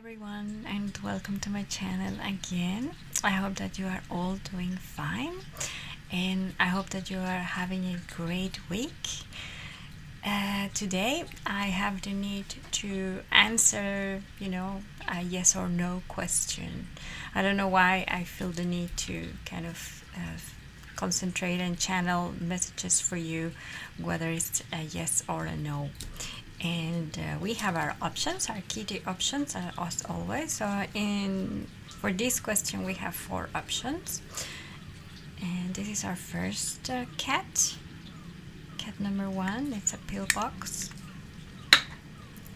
everyone, and welcome to my channel again. I hope that you are all doing fine, and I hope that you are having a great week. Today I have the need to answer, a yes or no question. I don't know why I feel the need to kind of concentrate and channel messages for you, whether it's a yes or a no. And we have our options, our key options, as always. So for this question we have 4 options, and this is our first cat number 1. It's a pillbox.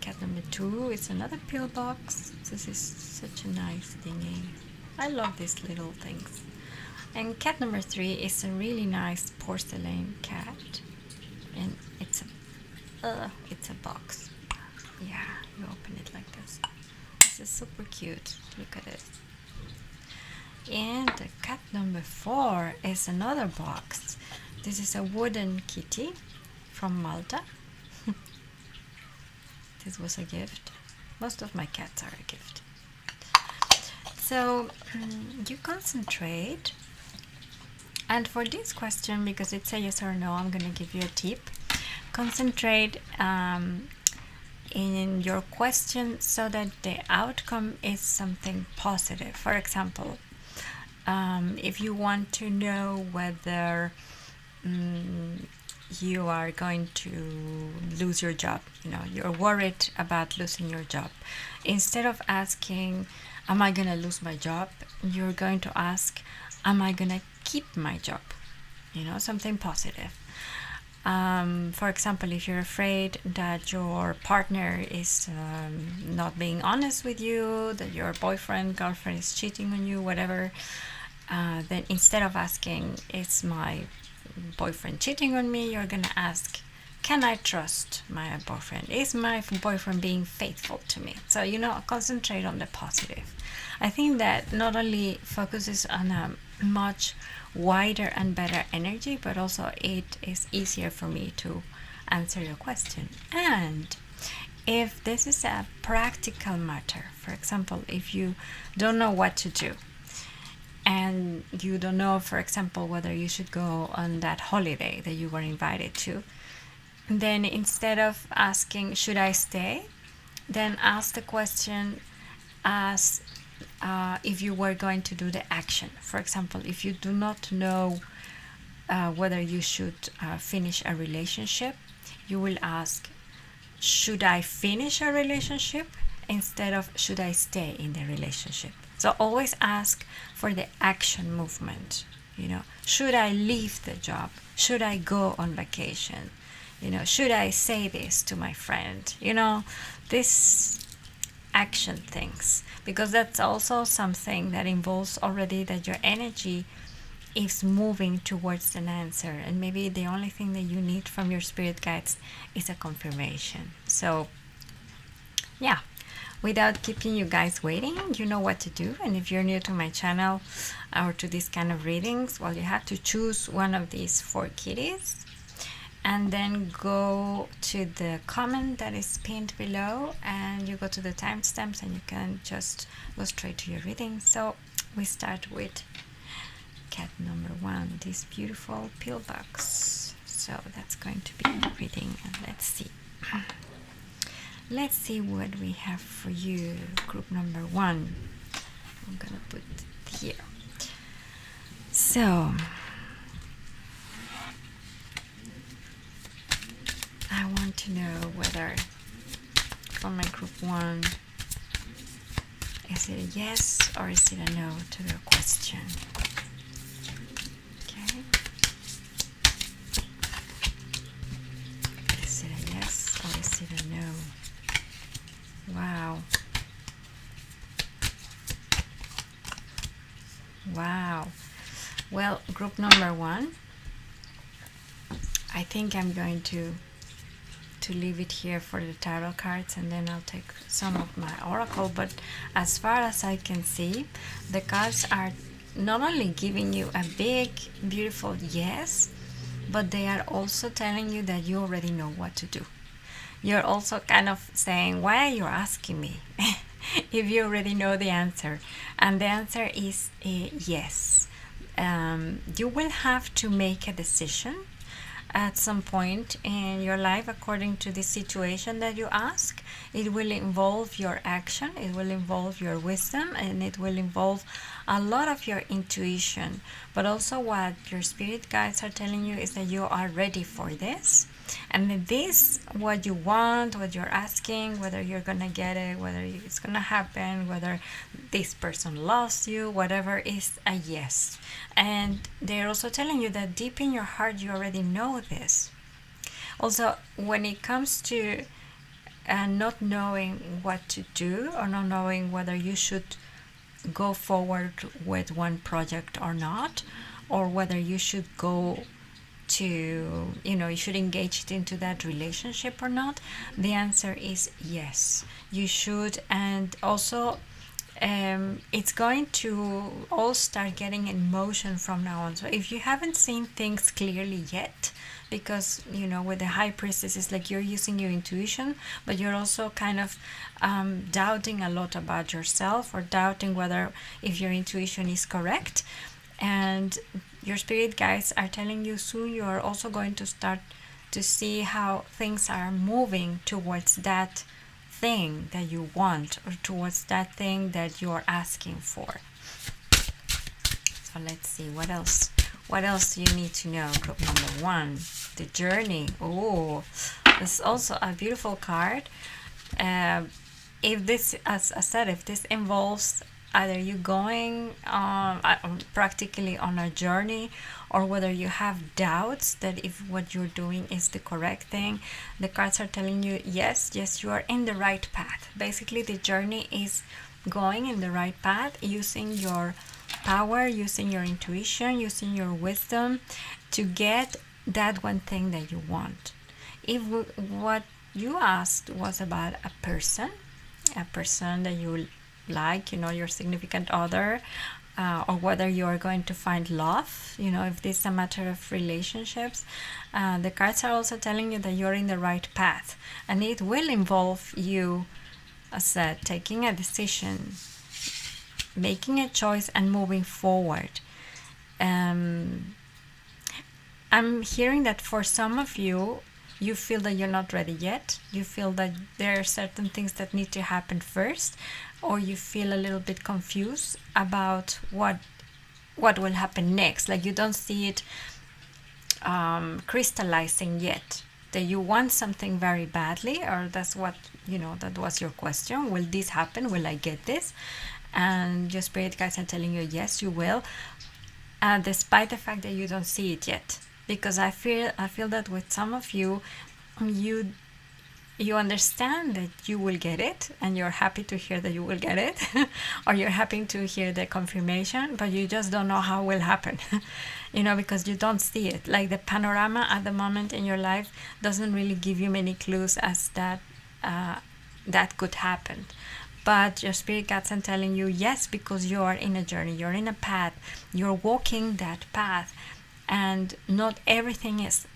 Cat number 2 is another pillbox. This is such a nice thingy. I love these little things. And cat number 3 is a really nice porcelain cat, and it's a box. Yeah, you open it like this. This is super cute. Look at it. And the cat number 4 is another box. This is a wooden kitty from Malta. This was a gift. Most of my cats are a gift. So you concentrate. And for this question, because it's a yes or no, I'm going to give you a tip. Concentrate in your question so that the outcome is something positive. For example, if you want to know whether you are going to lose your job, you're worried about losing your job, instead of asking, am I going to lose my job, you're going to ask, am I going to keep my job? Something positive. For example, if you're afraid that your partner is not being honest with you, that your boyfriend, girlfriend is cheating on you, whatever, then instead of asking, is my boyfriend cheating on me, you're going to ask, can I trust my boyfriend? Is my boyfriend being faithful to me? So, concentrate on the positive. I think that not only focuses on a much wider and better energy, but also it is easier for me to answer your question. And if this is a practical matter, for example, if you don't know what to do, and you don't know, for example, whether you should go on that holiday that you were invited to, then instead of asking, should I stay, then ask the question as if you were going to do the action. For example, if you do not know whether you should finish a relationship, you will ask, should I finish a relationship, instead of should I stay in the relationship. So always ask for the action movement. Should I leave the job? Should I go on vacation? Should I say this to my friend? This action things, because that's also something that involves already that your energy is moving towards an answer, and maybe the only thing that you need from your spirit guides is a confirmation. So yeah, without keeping you guys waiting, you know what to do. And if you're new to my channel or to this kind of readings, well, you have to choose one of these 4 kitties, and then go to the comment that is pinned below, and you go to the timestamps, and you can just go straight to your reading. So we start with cat number 1, this beautiful pillbox. So that's going to be the reading, and let's see what we have for you, group number 1. I'm gonna put it here. So I want to know whether for my group 1, is it a yes or is it a no to the question? Okay. Is it a yes or is it a no? Wow. Wow. Well, group number 1, I think I'm going to leave it here for the tarot cards, and then I'll take some of my oracle. But as far as I can see, the cards are not only giving you a big beautiful yes, but they are also telling you that you already know what to do. You're also kind of saying, why are you asking me? if you already know the answer. And the answer is yes. You will have to make a decision at some point in your life according to the situation that you ask. It will involve your action, it will involve your wisdom, and it will involve a lot of your intuition. But also, what your spirit guides are telling you is that you are ready for this. And that this, what you want, what you're asking, whether you're gonna get it, whether it's gonna happen, whether this person loves you, whatever, is a yes. And they're also telling you that deep in your heart you already know this. Also, when it comes to not knowing what to do, or not knowing whether you should go forward with one project or not, or whether you should go to, you should engage into that relationship or not, the answer is yes, you should. And also, it's going to all start getting in motion from now on. So if you haven't seen things clearly yet, because with the high priestess, it's like you're using your intuition, but you're also kind of doubting a lot about yourself, or doubting whether if your intuition is correct. And your spirit guides are telling you soon you are also going to start to see how things are moving towards that thing that you want, or towards that thing that you're asking for. So let's see, what else do you need to know? Group number 1, the journey. Oh, this is also a beautiful card. If this, as I said, if this involves either you going practically on a journey, or whether you have doubts that if what you're doing is the correct thing, the cards are telling you yes, you are in the right path. Basically, the journey is going in the right path, using your power, using your intuition, using your wisdom to get that one thing that you want. If what you asked was about a person that you like, your significant other, or whether you are going to find love, if this is a matter of relationships, the cards are also telling you that you're in the right path, and it will involve you, as I said, taking a decision, making a choice, and moving forward. I'm hearing that for some of you, you feel that you're not ready yet. You feel that there are certain things that need to happen first, or you feel a little bit confused about what will happen next. Like you don't see it crystallizing yet. That you want something very badly, or that's what, that was your question. Will this happen? Will I get this? And your spirit guides are telling you, yes, you will, despite the fact that you don't see it yet. Because I feel that with some of you, you understand that you will get it, and you're happy to hear that you will get it, or you're happy to hear the confirmation, but you just don't know how it will happen, because you don't see it. Like the panorama at the moment in your life doesn't really give you many clues as that could happen. But your spirit guides are telling you yes, because you are in a journey, you're in a path, you're walking that path. And not everything is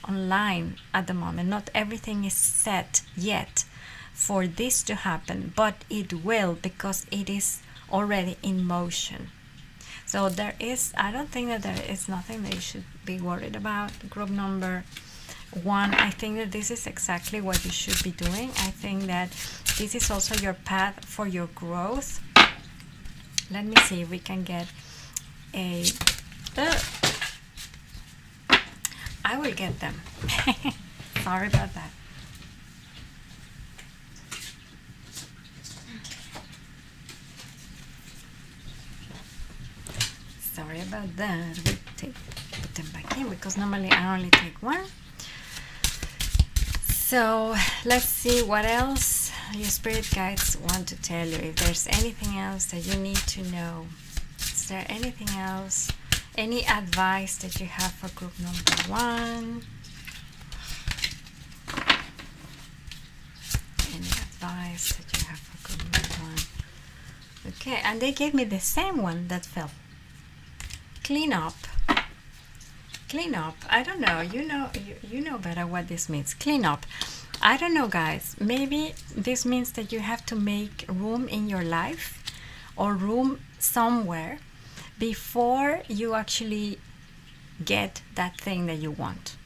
online at the moment. Not everything is set yet for this to happen, but it will, because it is already in motion. So I don't think that there is nothing that you should be worried about. Group number 1, I think that this is exactly what you should be doing. I think that this is also your path for your growth. Let me see if we can get a... I will get them. Sorry about that. Sorry about that. We'll put them back in, because normally I only take one. So let's see what else your spirit guides want to tell you. If there's anything else that you need to know. Is there anything else? Any advice that you have for group number 1? Any advice that you have for group number 1? Okay, and they gave me the same one that fell. Clean up. Clean up. I don't know. You know better what this means. Clean up. I don't know, guys. Maybe this means that you have to make room in your life or room somewhere before you actually get that thing that you want.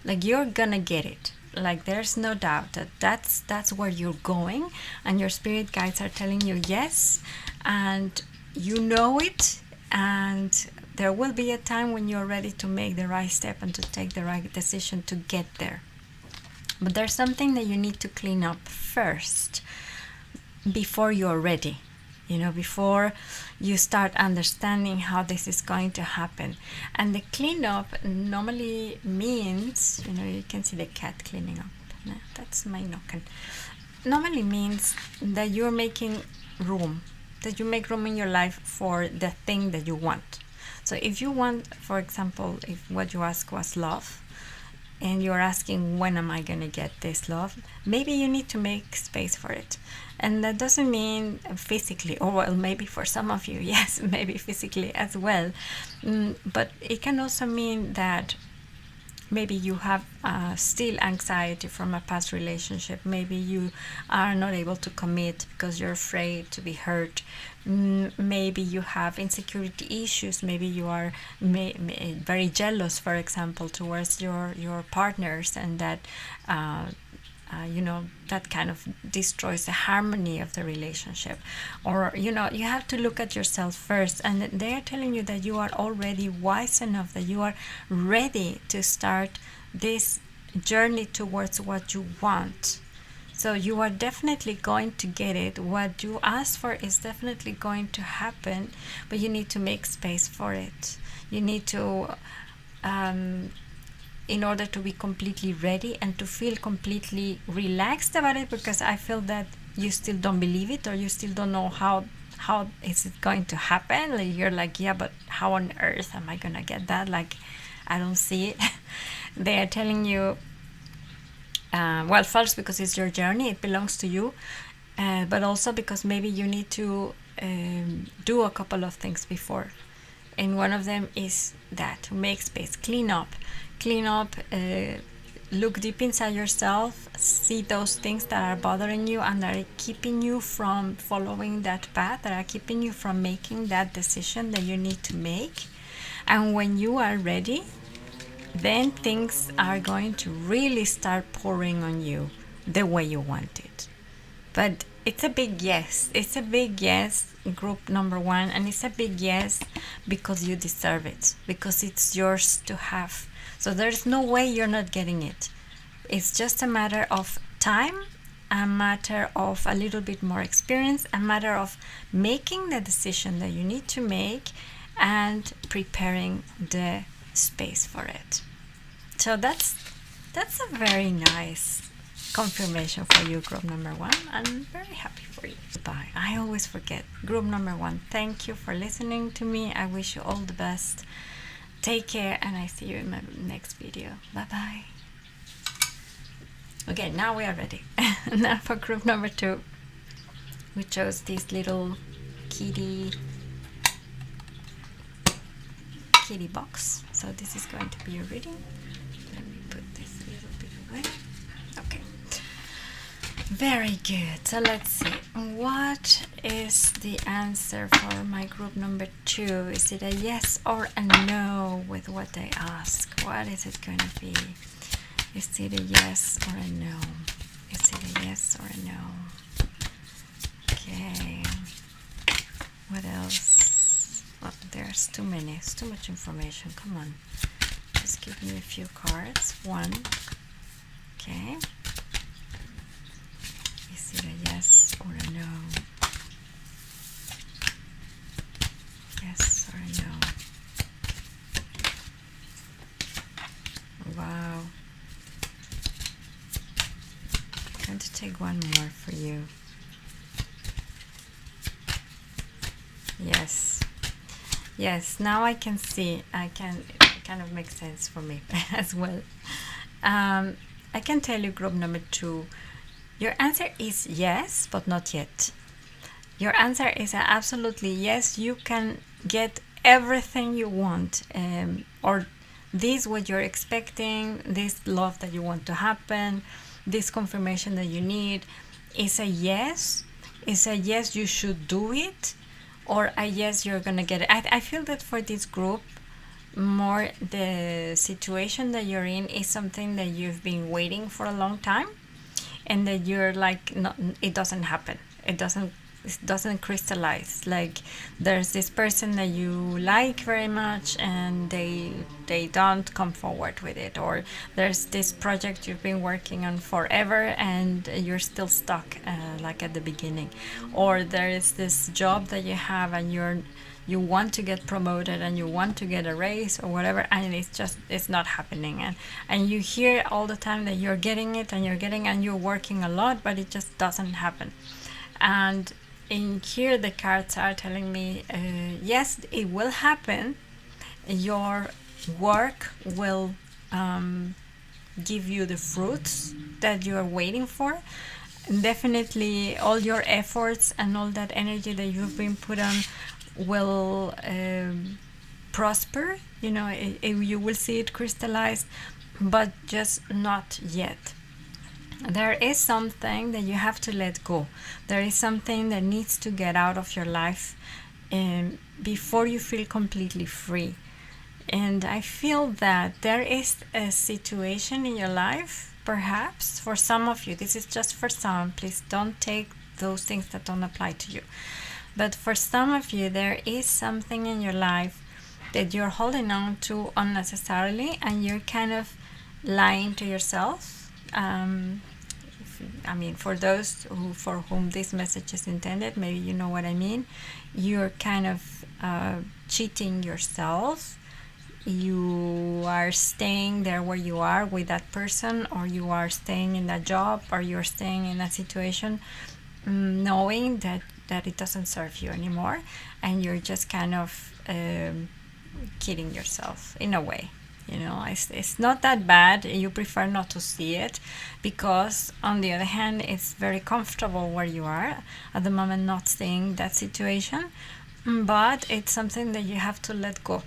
Like, you're gonna get it. Like, there's no doubt that that's where you're going, and your spirit guides are telling you yes, and you know it, and there will be a time when you're ready to make the right step and to take the right decision to get there. But there's something that you need to clean up first before you're ready, before you start understanding how this is going to happen. And the cleanup normally means, you can see the cat cleaning up. No, that's my knocking. Normally means that you're making room, that you make room in your life for the thing that you want. So if you want, for example, if what you asked was love, and you're asking, when am I going to get this love? Maybe you need to make space for it. And that doesn't mean physically, or well, maybe for some of you, yes, maybe physically as well. But it can also mean that maybe you have still anxiety from a past relationship. Maybe you are not able to commit because you're afraid to be hurt. Maybe you have insecurity issues. Maybe you are very jealous, for example, towards your partners, and that that kind of destroys the harmony of the relationship. Or you have to look at yourself first, and they are telling you that you are already wise enough, that you are ready to start this journey towards what you want. So you are definitely going to get it. What you ask for is definitely going to happen, but you need to make space for it. You need to in order to be completely ready and to feel completely relaxed about it, because I feel that you still don't believe it, or you still don't know how is it going to happen. Like, you're like, yeah, but how on earth am I gonna get that? Like, I don't see it. They are telling you, well, first because it's your journey, it belongs to you, but also because maybe you need to do a couple of things before. And one of them is that, to make space, clean up, look deep inside yourself, see those things that are bothering you and that are keeping you from following that path, that are keeping you from making that decision that you need to make. And when you are ready, then things are going to really start pouring on you the way you want it. But it's a big yes. It's a big yes, group number one. And it's a big yes because you deserve it, because it's yours to have. So there's no way you're not getting it. It's just a matter of time, a matter of a little bit more experience, a matter of making the decision that you need to make and preparing the space for it. So that's a very nice confirmation for you, group number one. I'm very happy for you. Bye. I always forget. Group number one, thank you for listening to me. I wish you all the best. Take care, and I see you in my next video. Bye bye. Okay, now we are ready. Now for group number two, we chose this little kitty box. So this is going to be your reading. Let me put this a little bit away. Okay. Very good. So let's see. What is the answer for my group number two? Is it a yes or a no with what they ask? What is it going to be? Is it a yes or a no? Is it a yes or a no? Okay. What else? Oh, there's too many. It's too much information. Come on. Just give me a few cards. One. Okay. Is it a yes or a no? Yes or a no? Wow. I'm going to take one more for you. Yes. Yes, now I can see. It kind of makes sense for me as well. I can tell you, group number two, your answer is yes, but not yet. Your answer is absolutely yes. You can get everything you want, or this what you're expecting, this love that you want to happen, this confirmation that you need is a yes. Is a yes, you should do it, or a yes, you're gonna get it. I feel that for this group, more the situation that you're in is something that you've been waiting for a long time, and that you're like, no, it doesn't happen. It doesn't crystallize. Like, there's this person that you like very much, and they don't come forward with it, or there's this project you've been working on forever and you're still stuck, like at the beginning, or there is this job that you have and you want to get promoted and you want to get a raise or whatever, and it's not happening, and you hear all the time that you're getting it and you're working a lot, but it just doesn't happen. And in here the cards are telling me, yes, it will happen. Your work will give you the fruits that you are waiting for. Definitely all your efforts and all that energy that you've been put on will prosper. You will see it crystallized, but just not yet. There is something that you have to let go. There is something that needs to get out of your life before you feel completely free. And I feel that there is a situation in your life, perhaps for some of you, this is just for some, please don't take those things that don't apply to you. But for some of you, there is something in your life that you're holding on to unnecessarily, and you're kind of lying to yourself. For those for whom this message is intended, maybe you know what I mean. You're kind of cheating yourself. You are staying there where you are with that person, or you are staying in that job, or you're staying in that situation, knowing that it doesn't serve you anymore, and you're just kind of kidding yourself in a way. It's not that bad. You prefer not to see it, because on the other hand, it's very comfortable where you are at the moment, not seeing that situation. But it's something that you have to let go.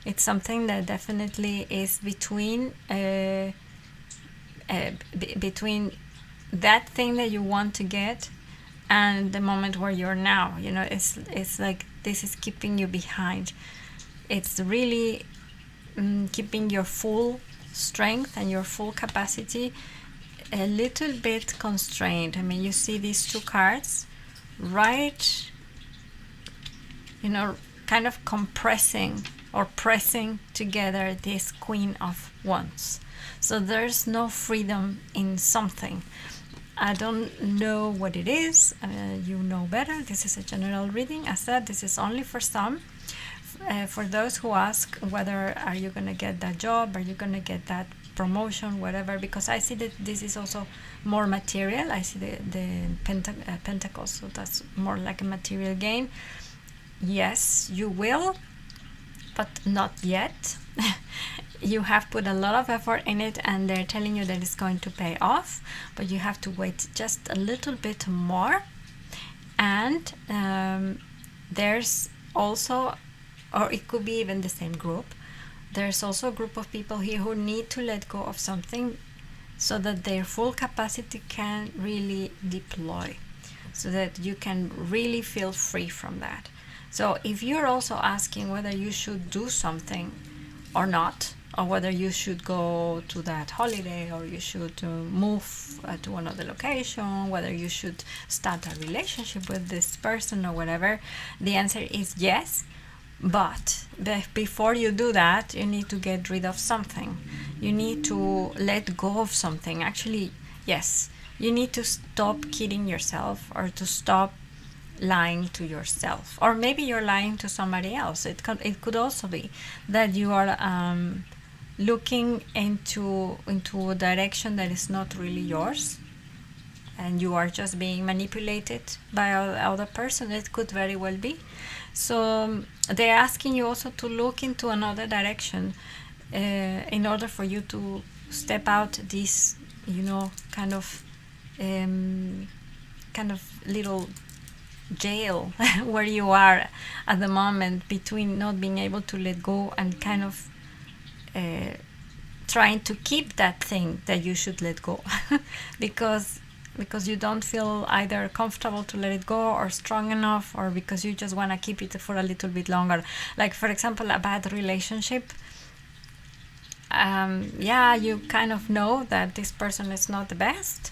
It's something that definitely is between between that thing that you want to get and the moment where you're now. It's like this is keeping you behind. It's really keeping your full strength and your full capacity a little bit constrained. You see these two cards, right? Kind of compressing or pressing together this Queen of Wands. So there's no freedom in something. I don't know what it is. You know better. This is a general reading. As said, this is only for some. For those who ask whether are you going to get that job, are you going to get that promotion, whatever, because I see that this is also more material. I see the pentacles, so that's more like a material gain. Yes, you will, but not yet. You have put a lot of effort in it, and they're telling you that it's going to pay off, but you have to wait just a little bit more. And there's also, or it could be even the same group, there's also a group of people here who need to let go of something so that their full capacity can really deploy, so that you can really feel free from that. So if you're also asking whether you should do something or not, or whether you should go to that holiday, or you should move to another location, whether you should start a relationship with this person or whatever, the answer is yes. But before you do that, you need to get rid of something. You need to let go of something. Actually, yes, you need to stop kidding yourself, or to stop lying to yourself. Or maybe you're lying to somebody else. It could also be that you are looking into a direction that is not really yours, and you are just being manipulated by other person. It could very well be. So they're asking you also to look into another direction in order for you to step out this, kind of little jail where you are at the moment, between not being able to let go and kind of trying to keep that thing that you should let go because you don't feel either comfortable to let it go or strong enough, or because you just want to keep it for a little bit longer. Like, for example, a bad relationship. Yeah, you kind of know that this person is not the best,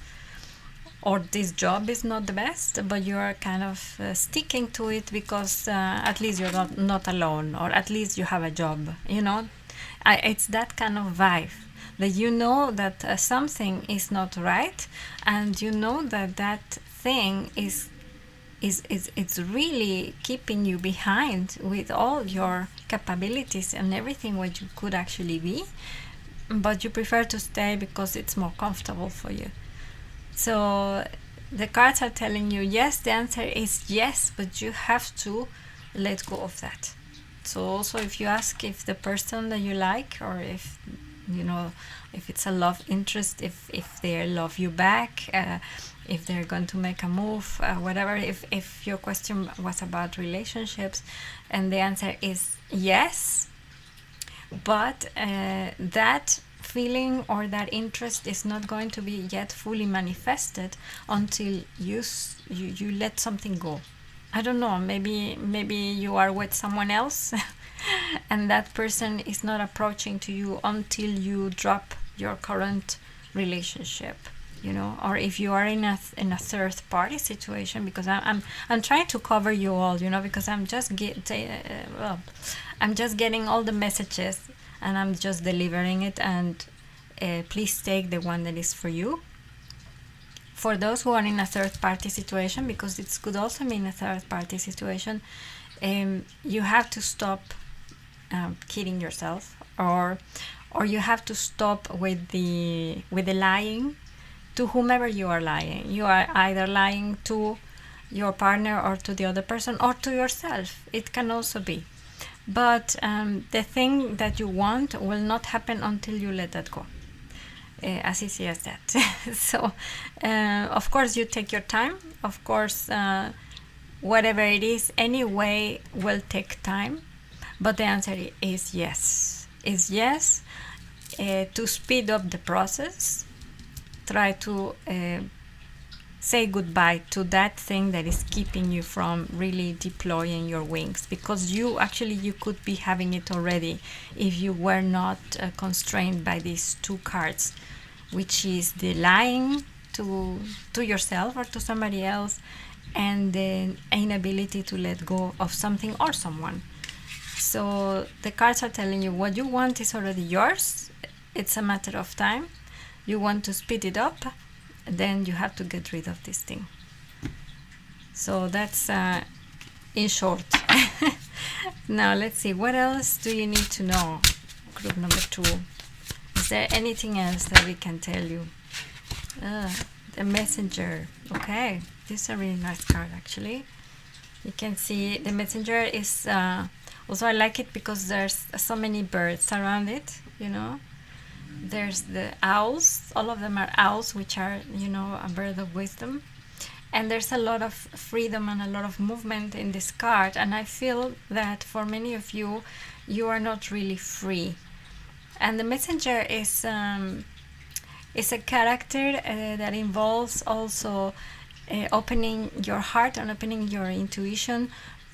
or this job is not the best, but you are kind of sticking to it because at least you're not alone, or at least you have a job, it's that kind of vibe that you know that something is not right, and you know that that thing is it's really keeping you behind with all your capabilities and everything what you could actually be, but you prefer to stay because it's more comfortable for you. So the cards are telling you, yes, the answer is yes, but you have to let go of that. So also, if you ask if the person that you like, or if if it's a love interest, if they love you back, if they're going to make a move, whatever, if your question was about relationships and the answer is yes, but that feeling or that interest is not going to be yet fully manifested until you let something go. I don't know, maybe you are with someone else and that person is not approaching to you until you drop your current relationship, or if you are in a third party situation, because I'm trying to cover you all, because I'm just I'm just getting all the messages and I'm just delivering it, and please take the one that is for you. For those who are in a third party situation, because it could also mean a third party situation, you have to stop kidding yourself, or you have to stop with the lying to whomever you are lying. You are either lying to your partner or to the other person or to yourself. It can also be. But the thing that you want will not happen until you let that go. As easy as that. So, of course, you take your time. Of course, whatever it is, anyway, will take time. But the answer is yes. Is yes. To speed up the process, try to say goodbye to that thing that is keeping you from really deploying your wings, because you could be having it already if you were not constrained by these two cards, which is the lying to yourself or to somebody else, and the inability to let go of something or someone. So the cards are telling you what you want is already yours. It's a matter of time. You want to speed it up, then you have to get rid of this thing. So that's in short. Now let's see, what else do you need to know? Group number 2. Is there anything else that we can tell you? The Messenger. Okay, this is a really nice card actually. You can see the Messenger is also, I like it because there's so many birds around it, There's the owls. All of them are owls, which are, a bird of wisdom. And there's a lot of freedom and a lot of movement in this card. And I feel that for many of you, you are not really free. And the Messenger is a character that involves also opening your heart and opening your intuition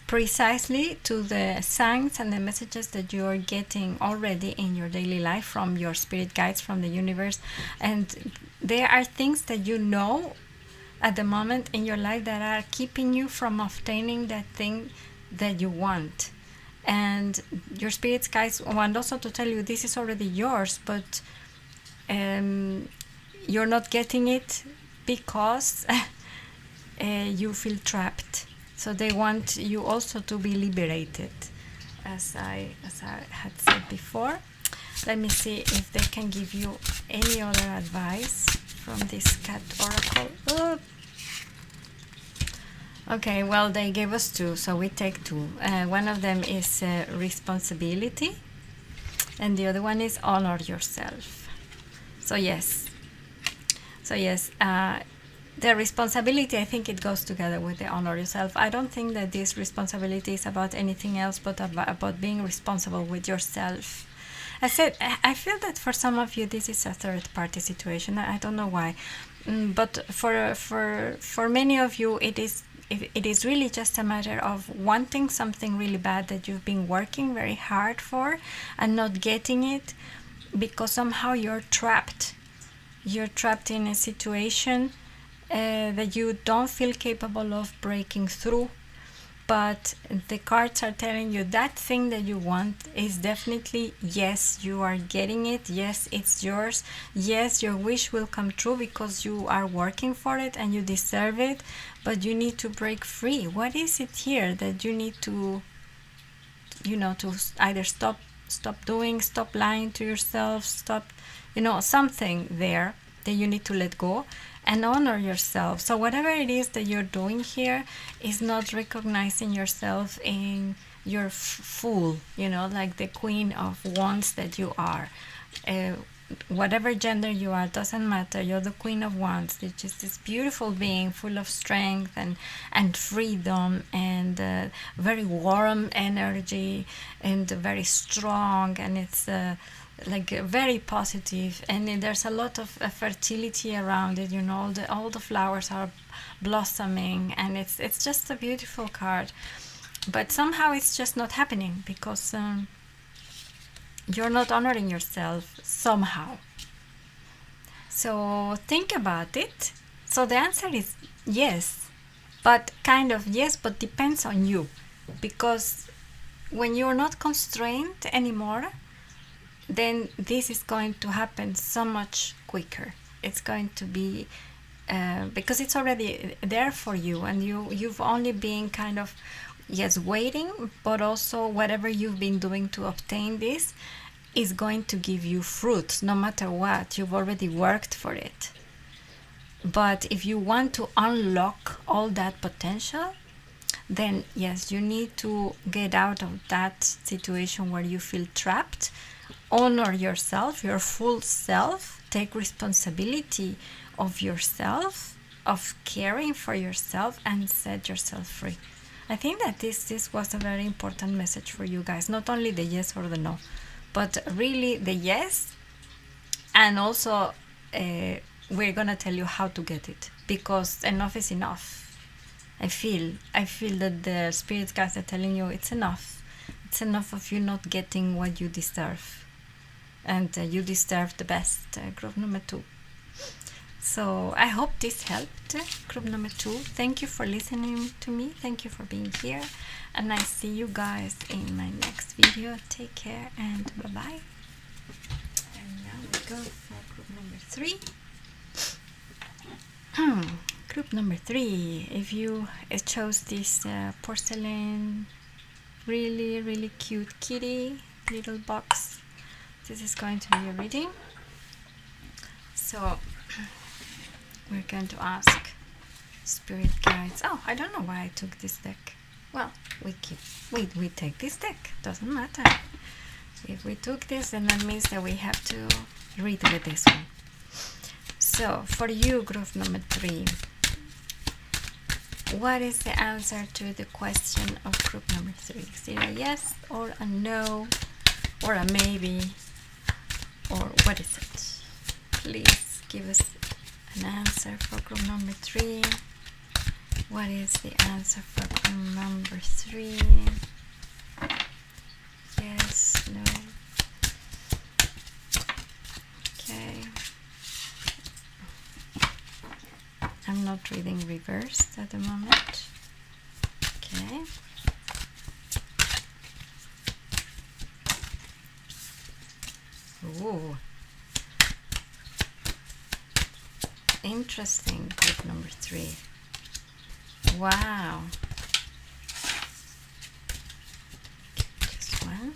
precisely to the signs and the messages that you are getting already in your daily life from your spirit guides, from the universe. And there are things that at the moment in your life that are keeping you from obtaining that thing that you want. And your spirit guides want also to tell you this is already yours, but you're not getting it because you feel trapped. So they want you also to be liberated, as I had said before. Let me see if they can give you any other advice from this cat oracle. Oh. Okay, well, they gave us 2, so we take 2. One of them is responsibility, and the other one is honor yourself. So yes. The responsibility, I think it goes together with the honor yourself. I don't think that this responsibility is about anything else but about being responsible with yourself. I said I feel that for some of you this is a third party situation. I don't know why, but for many of you it is really just a matter of wanting something really bad that you've been working very hard for and not getting it, because somehow you're trapped. You're trapped in a situation that you don't feel capable of breaking through, but the cards are telling you that thing that you want is definitely, yes, you are getting it, yes, it's yours, yes, your wish will come true because you are working for it and you deserve it, but you need to break free. What is it here that you need to, to either stop doing, stop lying to yourself, stop, something there that you need to let go and honor yourself. So whatever it is that you're doing here is not recognizing yourself in your full, like the Queen of Wands that you are. Whatever gender you are, doesn't matter. You're the Queen of Wands, which is this beautiful being full of strength and freedom and very warm energy and very strong, and it's like very positive, and there's a lot of fertility around it. All the flowers are blossoming, and it's just a beautiful card. But somehow it's just not happening because you're not honoring yourself somehow. So think about it. So the answer is yes, but kind of yes, but depends on you, because when you're not constrained anymore, then this is going to happen so much quicker. It's going to be because it's already there for you, and you've only been kind of, yes, waiting, but also whatever you've been doing to obtain this is going to give you fruits no matter what. You've already worked for it. But if you want to unlock all that potential, then yes, you need to get out of that situation where you feel trapped. Honor yourself, your full self. Take responsibility of yourself, of caring for yourself, and set yourself free. I think that this was a very important message for you guys. Not only the yes or the no, but really the yes, and also we're gonna tell you how to get it, because enough is enough. I feel that the spirit guides are telling you it's enough. It's enough of you not getting what you deserve. And you deserve the best, group number 2. So I hope this helped, group number 2. Thank you for listening to me. Thank you for being here. And I see you guys in my next video. Take care and bye-bye. And now we go for group number 3. Group number 3. If you chose this porcelain, really, really cute kitty little box, this is going to be a reading. So we're going to ask spirit guides. Oh, I don't know why I took this deck. Well, we take this deck. Doesn't matter. If we took this, then that means that we have to read with this one. So for you, group number 3, what is the answer to the question of group number 3? Is it a yes or a no or a maybe? Or what is it? Please give us an answer for group number 3. What is the answer for group number 3? Yes, no. Okay. I'm not reading reversed at the moment. Okay. Ooh. Interesting, group number 3. Wow. Just one.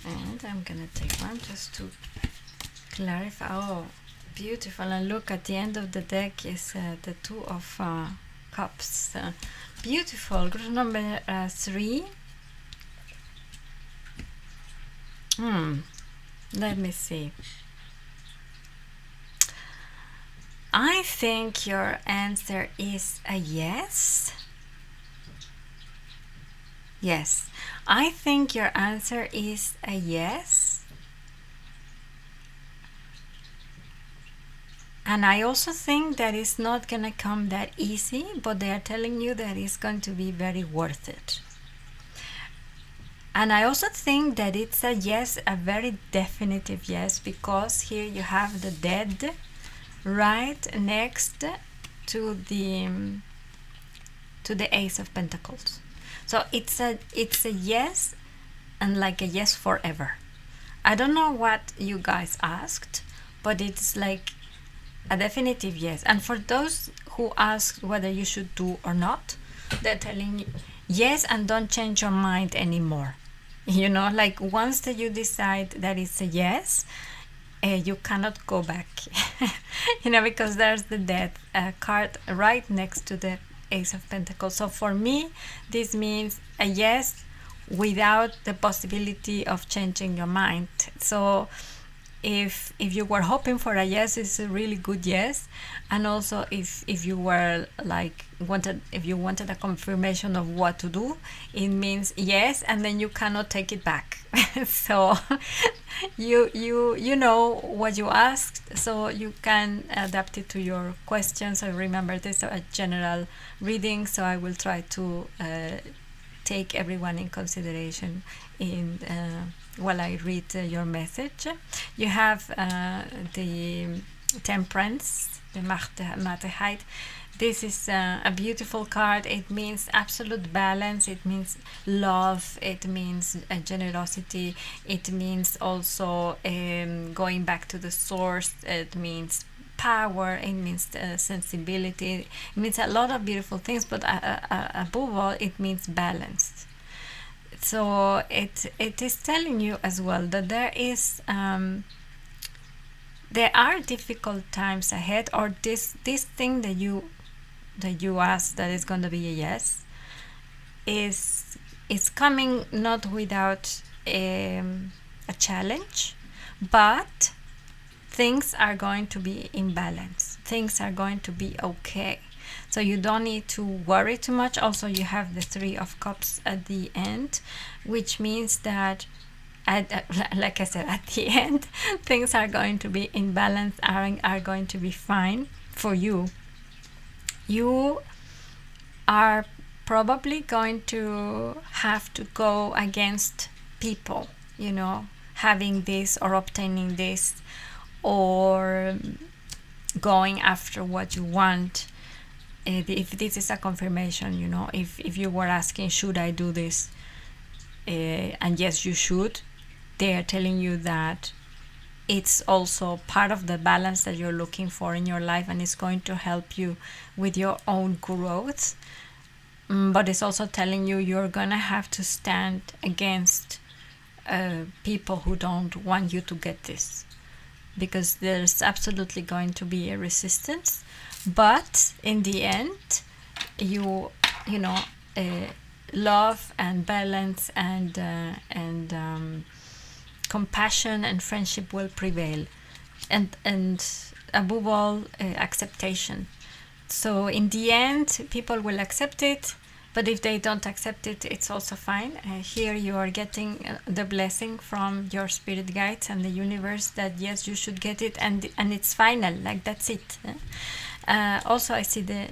And I'm gonna take one just to clarify. Oh, beautiful. And look, at the end of the deck is the 2 of Cups. Beautiful. Group number 3. Let me see. I think your answer is a yes. Yes, I think your answer is a yes. And I also think that it's not going to come that easy, but they are telling you that it's going to be very worth it. And I also think that it's a yes, a very definitive yes, because here you have the dead right next to the Ace of Pentacles. So it's a yes, and like a yes forever. I don't know what you guys asked, but it's like a definitive yes. And for those who ask whether you should do or not, they're telling you yes, and don't change your mind anymore. You know, like once that you decide that it's a yes, you cannot go back. You know, because there's the death card right next to the Ace of Pentacles. So for me, this means a yes without the possibility of changing your mind. So if you were hoping for a yes, it's a really good yes. And also if you were like if you wanted a confirmation of what to do, it means yes, and then you cannot take it back. So you know what you asked, so you can adapt it to your questions. So remember, this is a general reading, so I will try to take everyone in consideration in while I read your message. You have the Temperance, the Matigheid. This is a beautiful card. It means absolute balance. It means love. It means generosity. It means also going back to the source. It means power. It means sensibility. It means a lot of beautiful things, but above all, it means balance. So it is telling you as well that there are difficult times ahead, or this thing that you ask that is going to be a yes is coming not without a challenge, but things are going to be in balance. Things are going to be okay. So you don't need to worry too much. Also, you have the Three of Cups at the end, which means that like I said, at the end, things are going to be in balance, are going to be fine for you. You are probably going to have to go against people, you know, having this or obtaining this, or going after what you want. If this is a confirmation, you know, if you were asking, should I do this? And yes, you should. They are telling you that it's also part of the balance that you're looking for in your life, and it's going to help you with your own growth. But it's also telling you you're gonna have to stand against people who don't want you to get this, because there's absolutely going to be a resistance. But in the end, you know, love and balance and compassion and friendship will prevail, and above all, acceptation. So in the end, people will accept it, but if they don't accept it, it's also fine. Here you are getting the blessing from your spirit guides and the universe that yes, you should get it, and it's final, like that's it. Also, I see the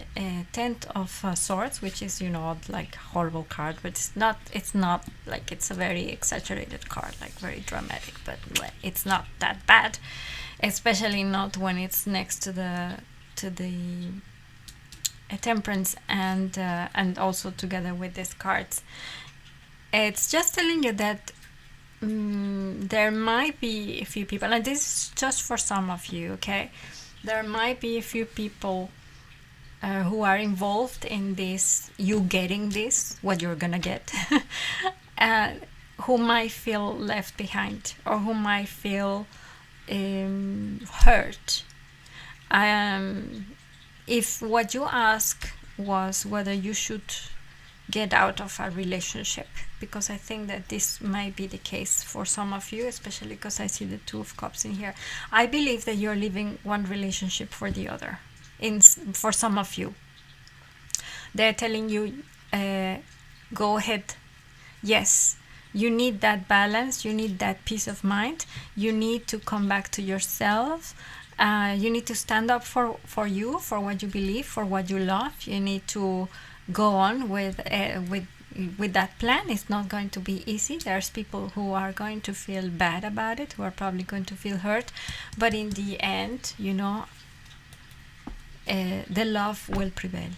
Ten of Swords, which is, you know, like horrible card, but it's not like, it's a very exaggerated card, like very dramatic, but it's not that bad, especially not when it's next to the Temperance and also together with these cards. It's just telling you that there might be a few people, and this is just for some of you, okay? There might be a few people who are involved in this, you getting this, what you're gonna get, who might feel left behind, or who might feel hurt. If what you ask was whether you should get out of a relationship, because I think that this might be the case for some of you, especially because I see the Two of Cups in here. I believe that you're leaving one relationship for the other. For some of you, they're telling you, go ahead. Yes, you need that balance, you need that peace of mind, you need to come back to yourself, you need to stand up for you, for what you believe, for what you love. You need to go on with that plan. It's not going to be easy. There's people who are going to feel bad about it, who are probably going to feel hurt, but in the end, the love will prevail.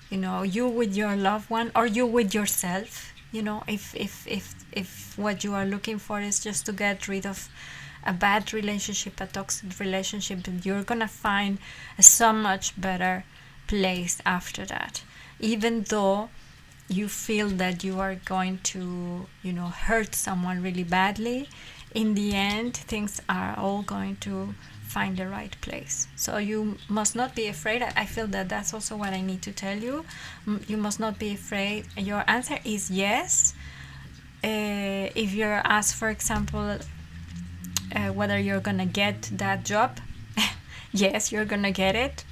You with your loved one, or you with yourself. If what you are looking for is just to get rid of a bad relationship, a toxic relationship, you're gonna find a so much better place after that. Even though you feel that you are going to hurt someone really badly, in the end things are all going to find the right place. So you must not be afraid. I feel that that's also what I need to tell you. You must not be afraid. Your answer is yes. If you're asked, for example, whether you're gonna get that job, yes, you're gonna get it.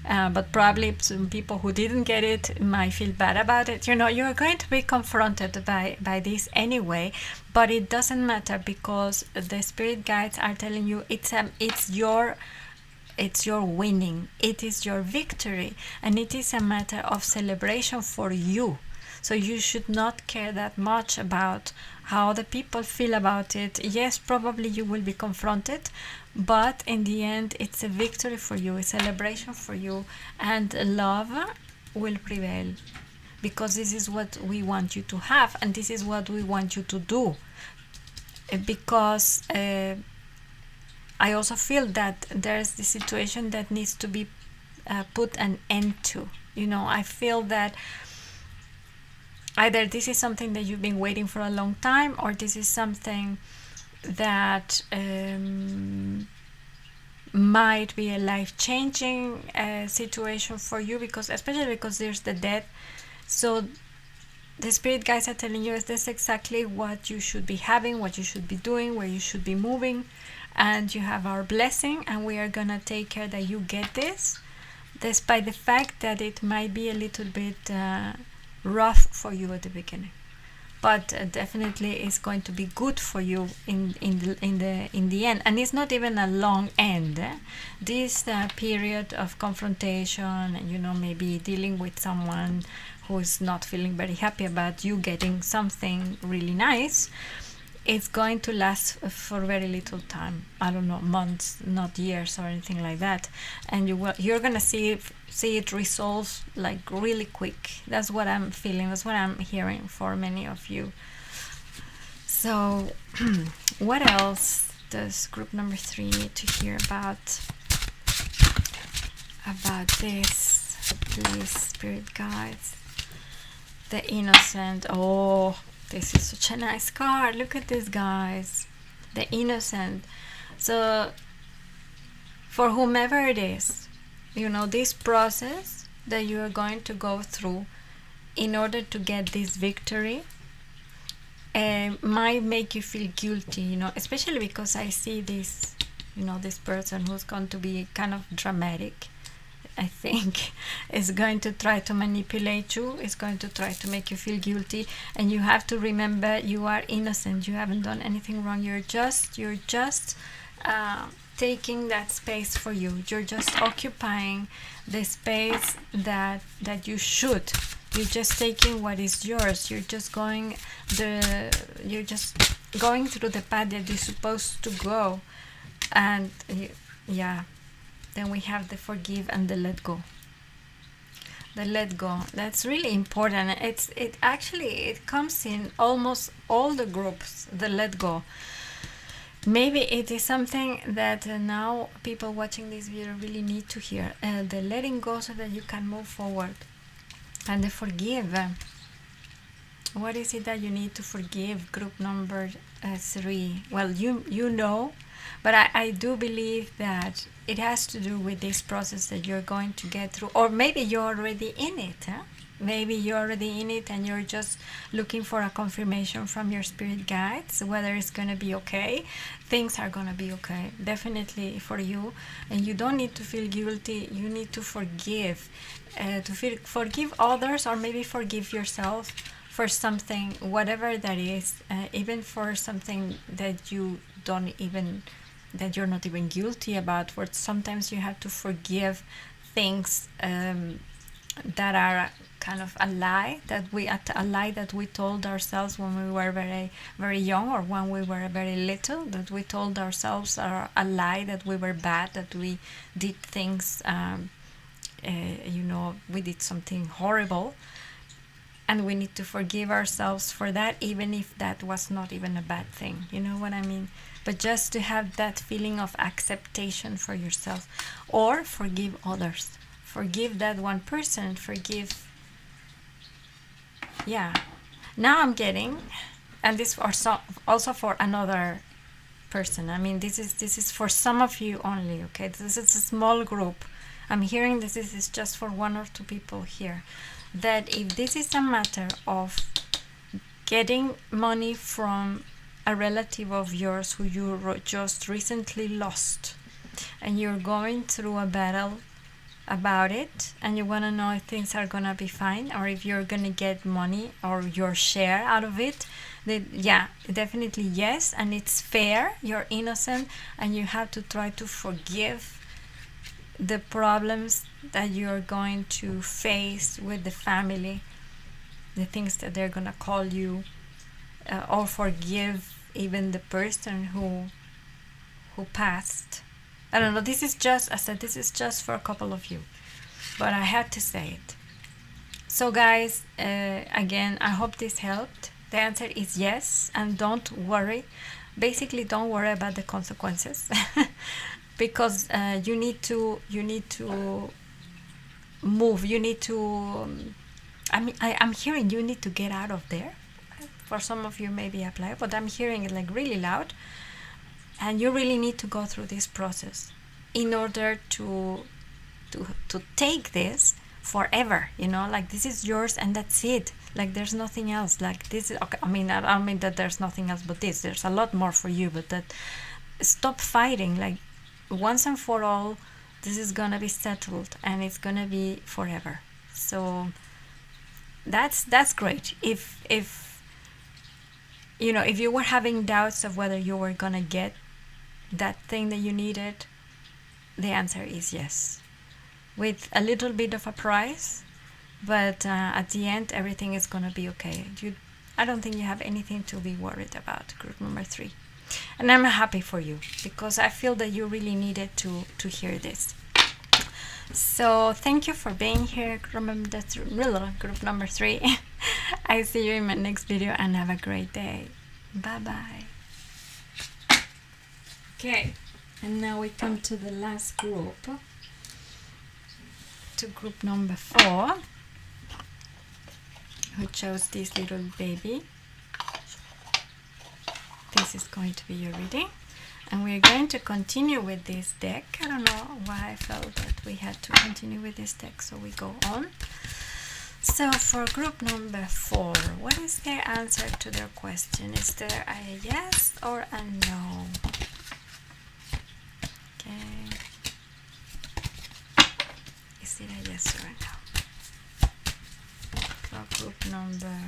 But probably some people who didn't get it might feel bad about it. You're going to be confronted by this anyway, but it doesn't matter, because the spirit guides are telling you it's your winning, it is your victory, and it is a matter of celebration for you. So you should not care that much about how the people feel about it. Yes, probably you will be confronted, but in the end it's a victory for you, a celebration for you, and love will prevail, because this is what we want you to have, and this is what we want you to do. Because I also feel that there's this situation that needs to be put an end to. I feel that either this is something that you've been waiting for a long time, or this is something that might be a life-changing situation for you, especially because there's the death. So the spirit guides are telling you, is this exactly what you should be having, what you should be doing, where you should be moving, and you have our blessing, and we are gonna take care that you get this, despite the fact that it might be a little bit rough for you at the beginning, but definitely it's going to be good for you in the end. And it's not even a long end. This period of confrontation, and maybe dealing with someone who is not feeling very happy about you getting something really nice, it's going to last for very little time. I don't know, months, not years or anything like that. And you're gonna see it resolve like really quick. That's what I'm feeling. That's what I'm hearing for many of you. So what else does group number 3 need to hear about this, please, spirit guides? The innocent. Oh, this is such a nice card. Look at this, guys. The innocent. So for whomever it is, this process that you are going to go through in order to get this victory might make you feel guilty, especially because I see this, this person who's going to be kind of dramatic. I think is going to try to manipulate you, is going to try to make you feel guilty, and you have to remember you are innocent. You haven't done anything wrong. You're just taking that space for you. You're just occupying the space that you should. You're just taking what is yours. You're just going through the path that you're supposed to go, and yeah. Then we have the forgive and the let go. The let go. That's really important. It comes in almost all the groups. The let go. Maybe it is something that now people watching this video really need to hear. The letting go, so that you can move forward. And the forgive. What is it that you need to forgive? Group number 3. Well, you know. But I do believe that it has to do with this process that you're going to get through, or maybe you're already in it. Maybe you're already in it and you're just looking for a confirmation from your spirit guides whether it's going to be okay. Things are going to be okay, definitely, for you. And you don't need to feel guilty. You need to forgive, forgive others, or maybe forgive yourself for something, whatever that is, even for something that you don't even, that you're not even guilty about. For sometimes you have to forgive things that are kind of a lie that we told ourselves when we were very, very young, or when we were very little, that we told ourselves, are a lie, that we were bad, that we did things, we did something horrible, and we need to forgive ourselves for that, even if that was not even a bad thing. You know what I mean? But just to have that feeling of acceptation for yourself, or forgive others. Forgive that one person, forgive. Yeah. Now I'm getting, and this also for another person. I mean, this is for some of you only, okay? This is a small group. I'm hearing this is just for one or two people here. That if this is a matter of getting money from a relative of yours who you just recently lost, and you're going through a battle about it, and you want to know if things are gonna be fine, or if you're gonna get money or your share out of it, then yeah, definitely yes. And it's fair, you're innocent, and you have to try to forgive the problems that you're going to face with the family, the things that they're gonna call you, or forgive even the person who passed. I don't know, this is just, I said, this is just for a couple of you, but I had to say it. So guys, again, I hope this helped. The answer is yes, and don't worry. Basically, don't worry about the consequences because you need to move. You need to. I'm hearing you need to get out of there. For some of you, maybe apply, but I'm hearing it like really loud. And you really need to go through this process in order to take this forever, like this is yours and that's it. Like there's nothing else. Like this is okay. I don't mean that there's nothing else but this. There's a lot more for you, but that stop fighting. Like once and for all, this is gonna be settled and it's gonna be forever. So that's great. If if you were having doubts of whether you were gonna get that thing that you needed, the answer is yes, with a little bit of a price, but at the end everything is gonna be okay. I don't think you have anything to be worried about, group number 3, and I'm happy for you because I feel that you really needed to hear this. So thank you for being here, group number 3. I see you in my next video, and have a great day. Bye bye. Okay, and now we come to the last group, to group number 4, who chose this little baby. This is going to be your reading, and we're going to continue with this deck. I don't know why I felt that we had to continue with this deck, so we go on. So for group number 4, what is their answer to their question? Is there a yes or a no? Okay. Is it a yes or a no? For group number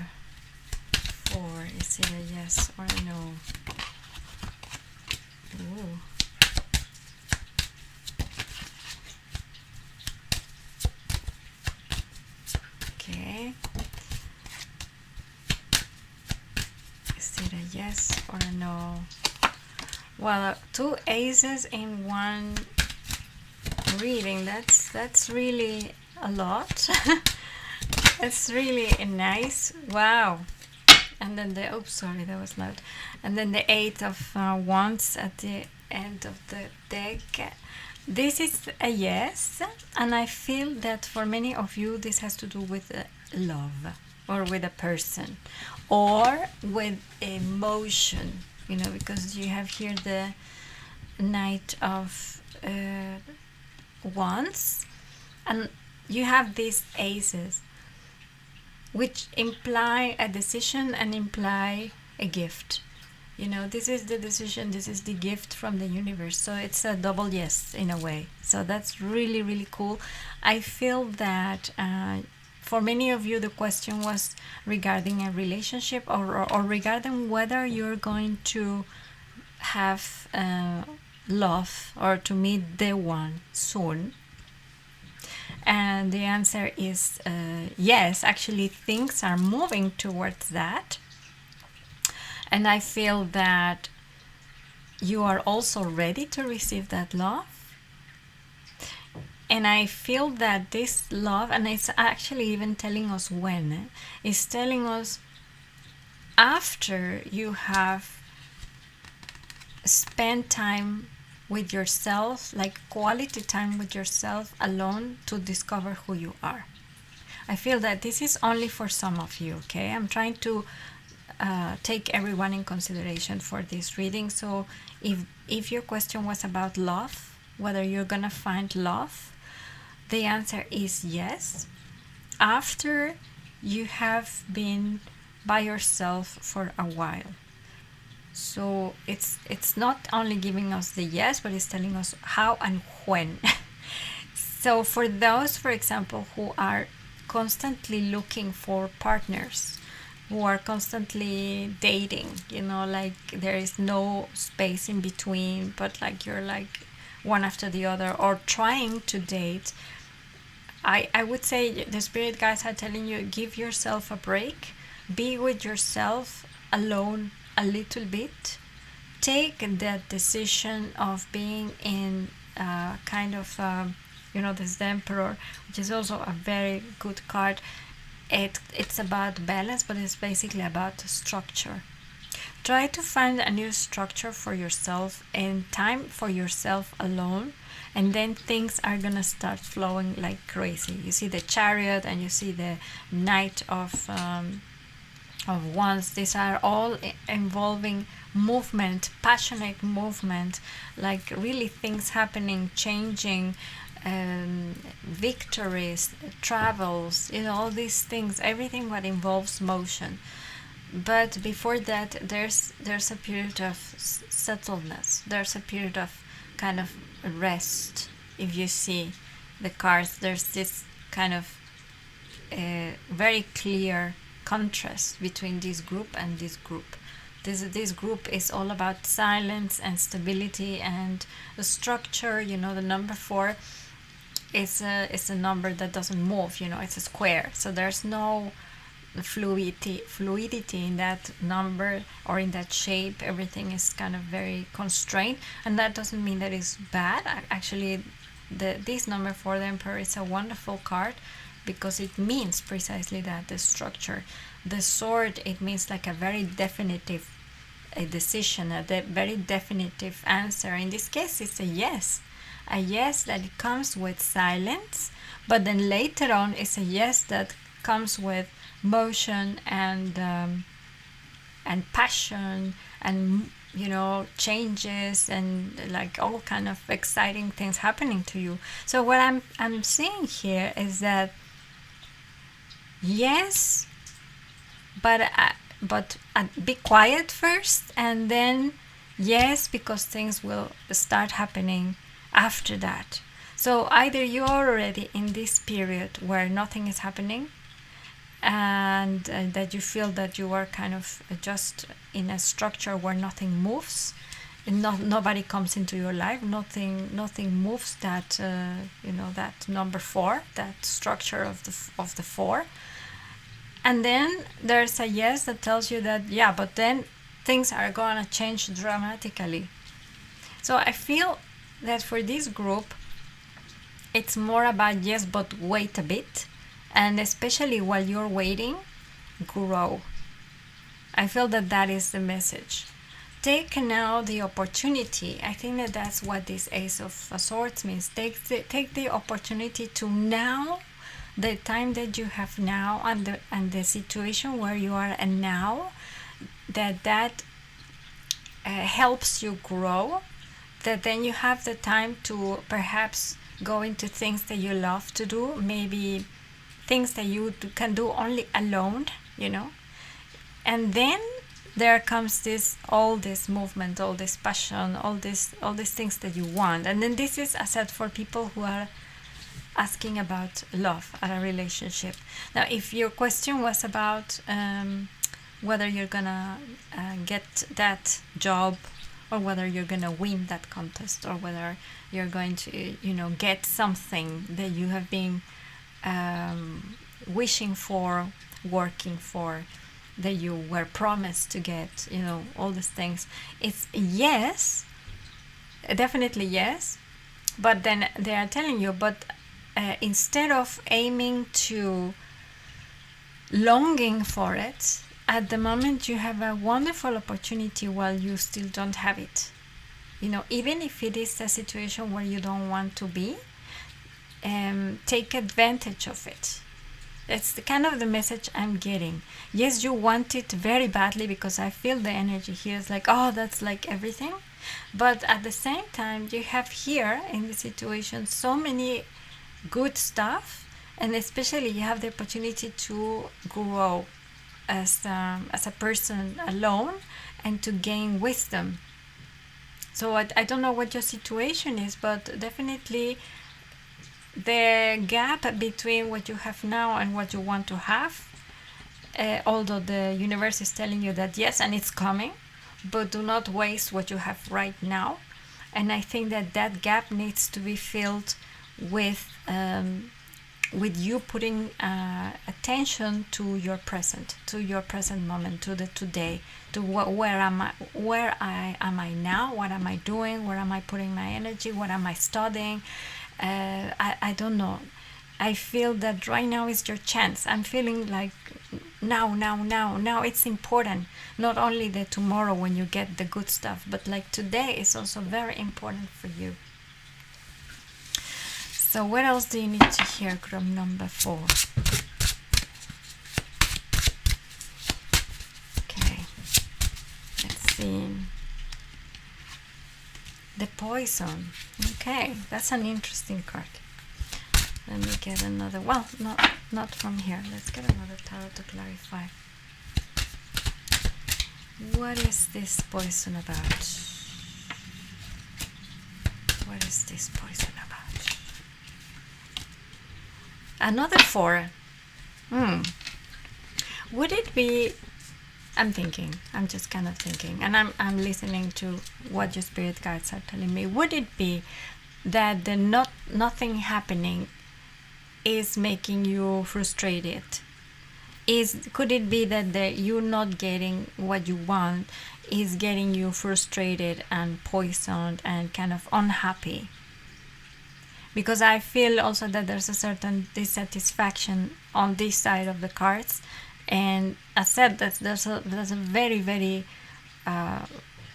4, is it a yes or a no? Ooh. Okay. Is it a yes or a no? Well, 2 aces in one reading, that's really a lot. It's really nice. Wow. And then oops, sorry, that was loud. And then the 8 of Wands at the end of the deck. This is a yes, and I feel that for many of you this has to do with love, or with a person, or with emotion, because you have here the Knight of Wands, and you have these aces. which imply a decision and imply a gift. This is the decision, this is the gift from the universe. So it's a double yes in a way. So that's really, really cool. I feel that for many of you, the question was regarding a relationship, or regarding whether you're going to have love or to meet the one soon. And the answer is yes. Actually, things are moving towards that. And I feel that you are also ready to receive that love. And I feel that this love, and it's actually even telling us when, is telling us after you have spent time with yourself, like quality time with yourself alone, to discover who you are. I feel that this is only for some of you, okay? I'm trying to take everyone in consideration for this reading. So if your question was about love, whether you're gonna find love, the answer is yes, after you have been by yourself for a while. So it's not only giving us the yes, but it's telling us how and when. So for those, for example, who are constantly looking for partners, who are constantly dating, like there is no space in between, but like you're like one after the other, or trying to date, I would say the spirit guides are telling you, give yourself a break, be with yourself alone a little bit, take that decision of being in kind of this is the Emperor, which is also a very good card. It's about balance, but it's basically about structure. Try to find a new structure for yourself and time for yourself alone, and then things are gonna start flowing like crazy. You see the Chariot and you see the Knight of Wands. These are all involving movement, passionate movement, like really things happening, changing, victories, travels, all these things, everything what involves motion. But before that, there's a period of settledness. There's a period of kind of rest. If you see the cards, there's this kind of very clear contrast between this group and this group. This group is all about silence and stability and the structure. The number 4 is a number that doesn't move. It's a square, so there's no fluidity in that number or in that shape. Everything is kind of very constrained, and that doesn't mean that it's bad. Actually, this number 4, the Emperor, is a wonderful card because it means precisely that, the structure. The Sword, it means like a very definitive decision, a very definitive answer. In this case, it's a yes that comes with silence, but then later on it's a yes that comes with motion and passion and changes and like all kind of exciting things happening to you. So what I'm seeing here is that yes, but be quiet first, and then yes, because things will start happening after that. So either you're already in this period where nothing is happening, and that you feel that you are kind of just in a structure where nothing moves, and nobody comes into your life, nothing moves that that number 4, that structure of the 4. And then there's a yes that tells you that but then things are gonna change dramatically. So I feel that for this group it's more about yes, but wait a bit, and especially while you're waiting, grow. I feel that is the message. Take now the opportunity. I think that's what this Ace of Swords means. Take the opportunity to now, the time that you have now, and the situation where you are and now, that helps you grow, that then you have the time to perhaps go into things that you love to do, maybe things that you can do only alone, and then there comes all this movement, all this passion, all these things that you want. And then this is, as said, for people who are asking about love and a relationship. Now, if your question was about whether you're gonna get that job, or whether you're gonna win that contest, or whether you're going to get something that you have been wishing for, working for, that you were promised to get, all these things, it's yes, definitely yes. But then they are telling you, but instead of aiming to longing for it, at the moment you have a wonderful opportunity while you still don't have it. Even if it is a situation where you don't want to be, take advantage of it. It's the kind of the message I'm getting. Yes, you want it very badly, because I feel the energy here is like, oh, that's like everything. But at the same time, you have here in the situation so many good stuff, and especially you have the opportunity to grow as a person alone, and to gain wisdom. So I don't know what your situation is, but definitely the gap between what you have now and what you want to have, although the universe is telling you that yes, and it's coming, but do not waste what you have right now. And I think that gap needs to be filled with you putting attention to your present moment, to the today, to where am I now, what am I doing, where am I putting my energy, what am I studying. I don't know. I feel that right now is your chance. I'm feeling like now it's important. Not only the tomorrow when you get the good stuff, but like today is also very important for you. So what else do you need to hear, group number 4? Okay, let's see. The poison. Okay, that's an interesting card. Let me get another. Well, not from here. Let's get another tarot to clarify. What is this poison about? What is this poison about? Another 4. Would it be? I'm just kind of thinking, and I'm listening to what your spirit guides are telling me. Would it be that the nothing happening is making you frustrated? Could it be that you not getting what you want is getting you frustrated and poisoned and kind of unhappy? Because I feel also that there's a certain dissatisfaction on this side of the cards. And I said that there's a very, very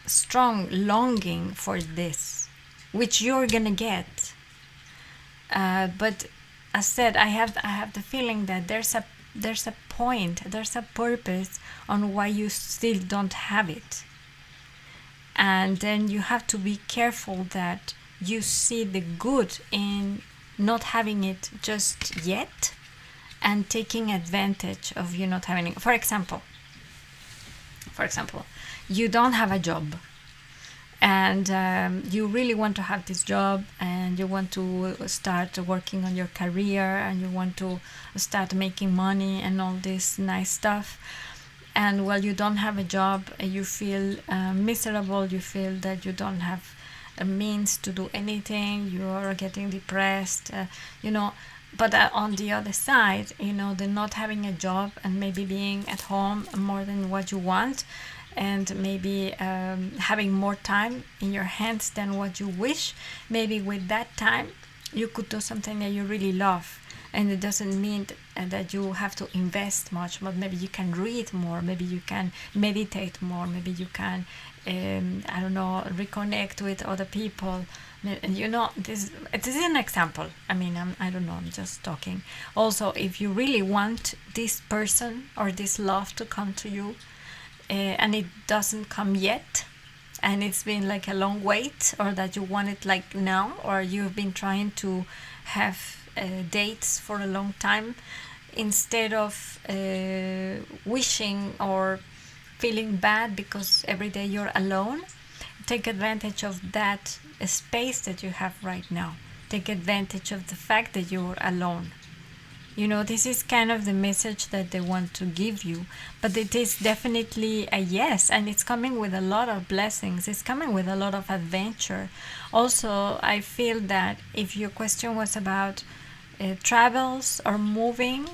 strong longing for this, which you're gonna get. But I said I have the feeling that there's a point, there's a purpose on why you still don't have it. And then you have to be careful that you see the good in not having it just yet, and taking advantage of you not having it. For example, you don't have a job, and you really want to have this job, and you want to start working on your career, and you want to start making money and all this nice stuff. And while you don't have a job, you feel miserable, you feel that you don't have a means to do anything, you are getting depressed, But on the other side, the not having a job and maybe being at home more than what you want, and maybe having more time in your hands than what you wish, maybe with that time you could do something that you really love. And it doesn't mean that you have to invest much, but maybe you can read more, maybe you can meditate more, maybe you can, reconnect with other people. This is an example. I don't know, I'm just talking. Also, if you really want this person or this love to come to you, and it doesn't come yet, and it's been like a long wait, or that you want it like now, or you've been trying to have dates for a long time, instead of wishing or feeling bad because every day you're alone, take advantage of that space that you have right now. Take advantage of the fact that you're alone. You know, this is kind of the message that they want to give you, but it is definitely a yes, and it's coming with a lot of blessings. It's coming with a lot of adventure. Also, I feel that if your question was about travels or moving,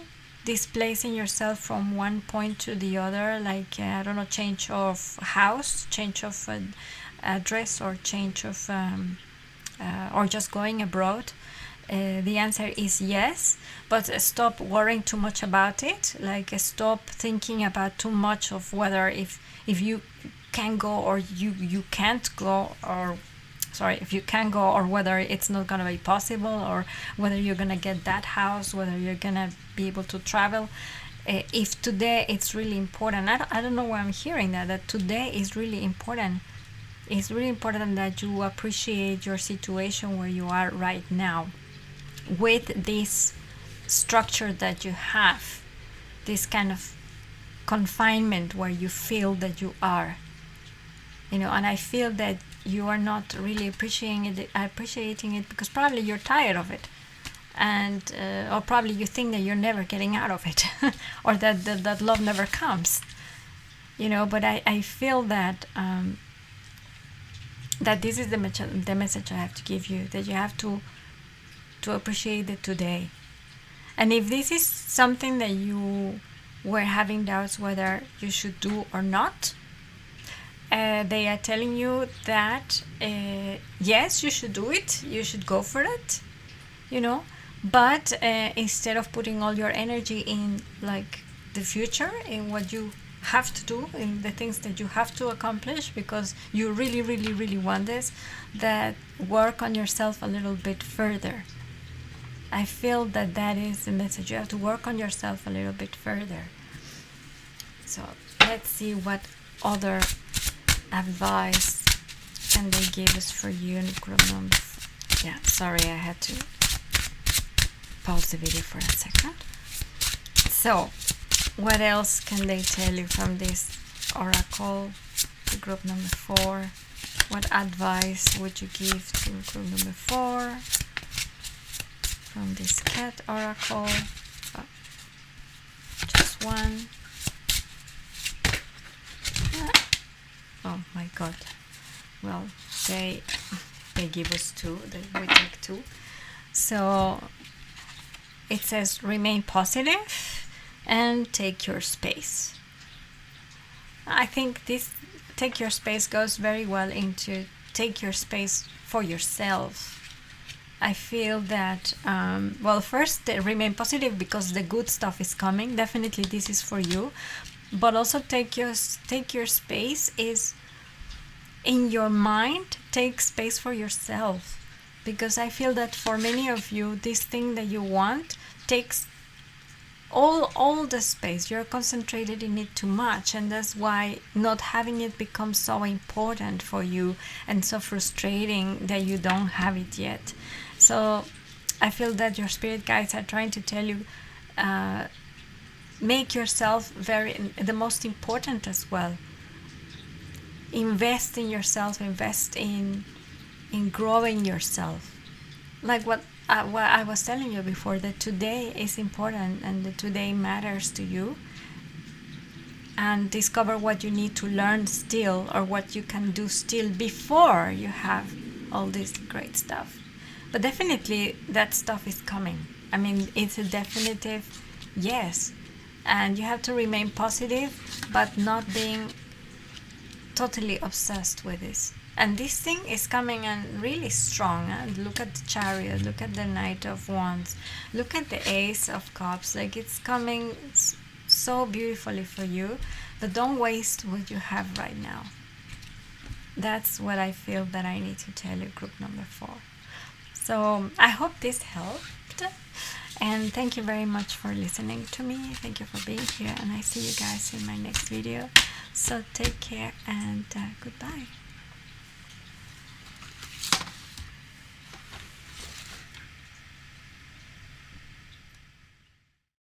displacing yourself from one point to the other, like I don't know, change of house, change of address, or change of or just going abroad, the answer is yes, but stop worrying too much about it. Like stop thinking about too much of whether if you can go or you can't go, or sorry, if you can go, or whether it's not gonna be possible, or whether you're gonna get that house, whether you're gonna be able to travel. If today it's really important, I don't know why I'm hearing that today is really important. It's really important that you appreciate your situation where you are right now, with this structure that you have, this kind of confinement where you feel that you are, you know. And I feel that you are not really appreciating it because probably you're tired of it, and or probably you think that you're never getting out of it or that love never comes, you know. But I feel that that this is the message I have to give you, that you have to appreciate it today. And if this is something that you were having doubts whether you should do or not, they are telling you that yes, you should do it, you should go for it, you know. But instead of putting all your energy in like the future, in what you have to do, in the things that you have to accomplish because you really really really want this, that work on yourself a little bit further. I feel that that is the message. You have to work on yourself a little bit further. So let's see what other advice can they give us for you in group number 4. Yeah, sorry, I had to pause the video for a second. So what else can they tell you from this oracle to group number 4? What advice would you give to group number 4 from this cat oracle? Oh, just one. Oh my god. Well, they give us 2. We take 2. So it says remain positive and take your space. I think this take your space goes very well into take your space for yourself. I feel that well, first remain positive because the good stuff is coming. Definitely this is for you. But also take your space is in your mind. Take space for yourself, because I feel that for many of you this thing that you want takes all the space. You're concentrated in it too much, and that's why not having it becomes so important for you and so frustrating that you don't have it yet. So I feel that your spirit guides are trying to tell you, make yourself the most important as well. Invest in yourself, invest in growing yourself. Like what I was telling you before, that today is important and that today matters to you. And discover what you need to learn still, or what you can do still before you have all this great stuff. But definitely that stuff is coming. I mean, it's a definitive yes. And you have to remain positive, but not being totally obsessed with this. And this thing is coming and really strong. Look at the Chariot, look at the Knight of Wands, look at the Ace of Cups. Like, it's coming so beautifully for you, but don't waste what you have right now. That's what I feel that I need to tell you, group number 4. So I hope this helped, and thank you very much for listening to me. Thank you for being here, and I see you guys in my next video. So take care, and goodbye.